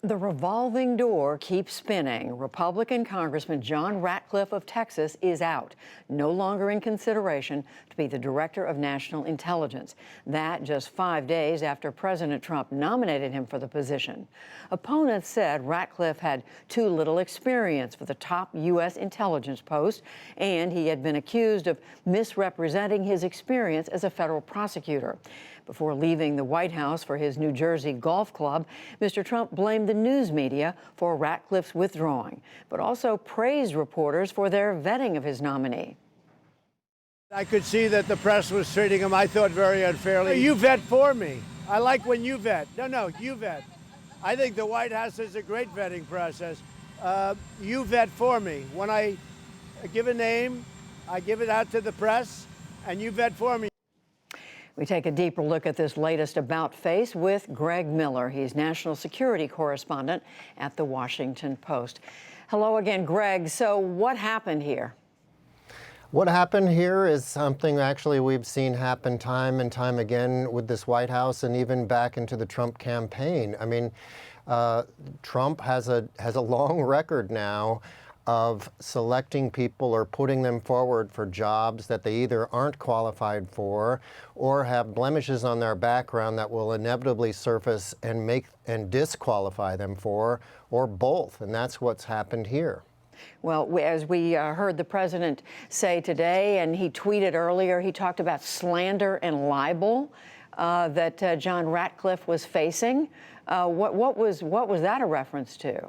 The revolving door keeps spinning. Republican Congressman John Ratcliffe of Texas is out, no longer in consideration to be the Director of National Intelligence. That just 5 days after President Trump nominated him for the position. Opponents said Ratcliffe had too little experience for the top U.S. intelligence post, and he had been accused of misrepresenting his experience as a federal prosecutor. Before leaving the White House for his New Jersey golf club, Mr. Trump blamed the news media for Ratcliffe's withdrawing, but also praised reporters for their vetting of his nominee. I could see that the press was treating him, I thought, very unfairly. You vet for me. I like when you vet. No, you vet. I think the White House has a great vetting process. You vet for me. When I give a name, I give it out to the press, and you vet for me. We take a deeper look at this latest about-face with Greg Miller. He's national security correspondent at The Washington Post. Hello again, Greg. So what happened here? What happened here is something actually we've seen happen time and time again with this White House and even back into the Trump campaign. I mean, Trump has a long record now of selecting people or putting them forward for jobs that they either aren't qualified for or have blemishes on their background that will inevitably surface and disqualify them for, or both. And that's what's happened here. Well, as we heard the president say today, and he tweeted earlier, he talked about slander and libel that John Ratcliffe was facing. What was that a reference to?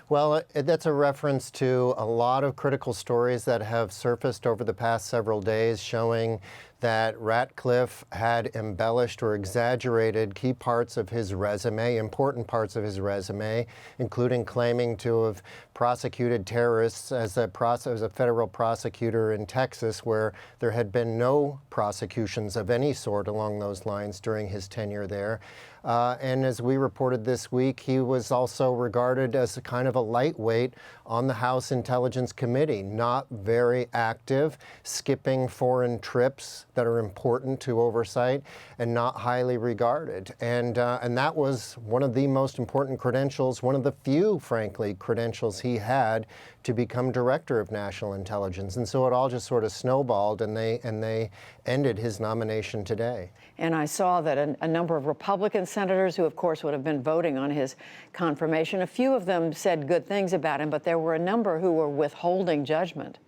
Well, that's a reference to a lot of critical stories that have surfaced over the past several days showing that Ratcliffe had embellished or exaggerated key parts of his resume, important parts of his resume, including claiming to have prosecuted terrorists as a federal prosecutor in Texas, where there had been no prosecutions of any sort along those lines during his tenure there. And as we reported this week, he was also regarded as a kind of a lightweight on the House Intelligence Committee, not very active, skipping foreign trips that are important to oversight, and not highly regarded. And that was one of the most important credentials, one of the few, frankly, credentials he had to become Director of National Intelligence. And so it all just sort of snowballed, and they ended his nomination today. And I saw that a number of Republican senators who, of course, would have been voting on his confirmation, a few of them said good things about him, but there were a number who were withholding judgment.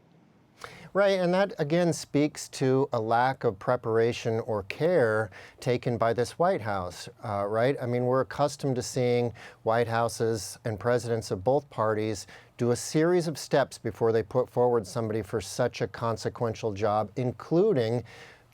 Right, and that again speaks to a lack of preparation or care taken by this White House, right? I mean, we're accustomed to seeing White Houses and presidents of both parties do a series of steps before they put forward somebody for such a consequential job, including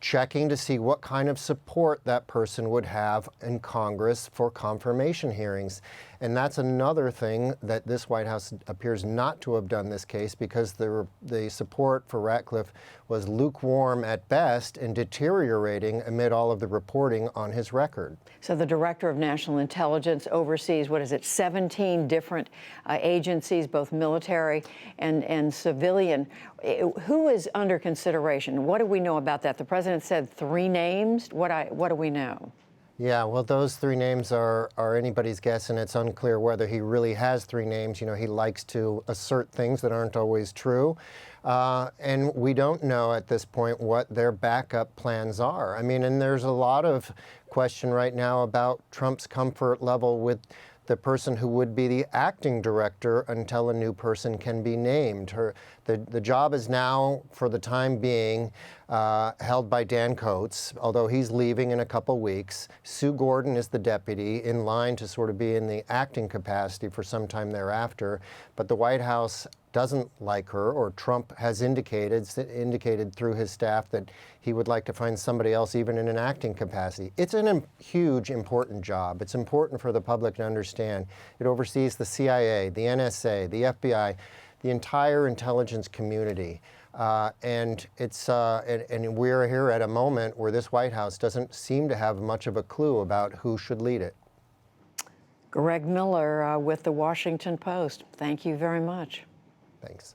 checking to see what kind of support that person would have in Congress for confirmation hearings. And that's another thing that this White House appears not to have done this case, because the support for Ratcliffe was lukewarm at best and deteriorating amid all of the reporting on his record. So the Director of National Intelligence oversees, 17 different agencies, both military and civilian. Who is under consideration? What do we know about that? The president said 3 names. What do we know? Yeah, well, those 3 names are anybody's guess, and it's unclear whether he really has 3 names. You know, he likes to assert things that aren't always true. And we don't know at this point what their backup plans are. I mean, and there's a lot of question right now about Trump's comfort level with the person who would be the acting director until a new person can be named. The job is now, for the time being, held by Dan Coats, although he's leaving in a couple weeks. Sue Gordon is the deputy, in line to sort of be in the acting capacity for some time thereafter. But the White House doesn't like her, or Trump has indicated through his staff that he would like to find somebody else even in an acting capacity. It's a huge, important job. It's important for the public to understand. It oversees the CIA, the NSA, the FBI, the entire intelligence community. And we're here at a moment where this White House doesn't seem to have much of a clue about who should lead it. Greg Miller with The Washington Post. Thank you very much. Thanks.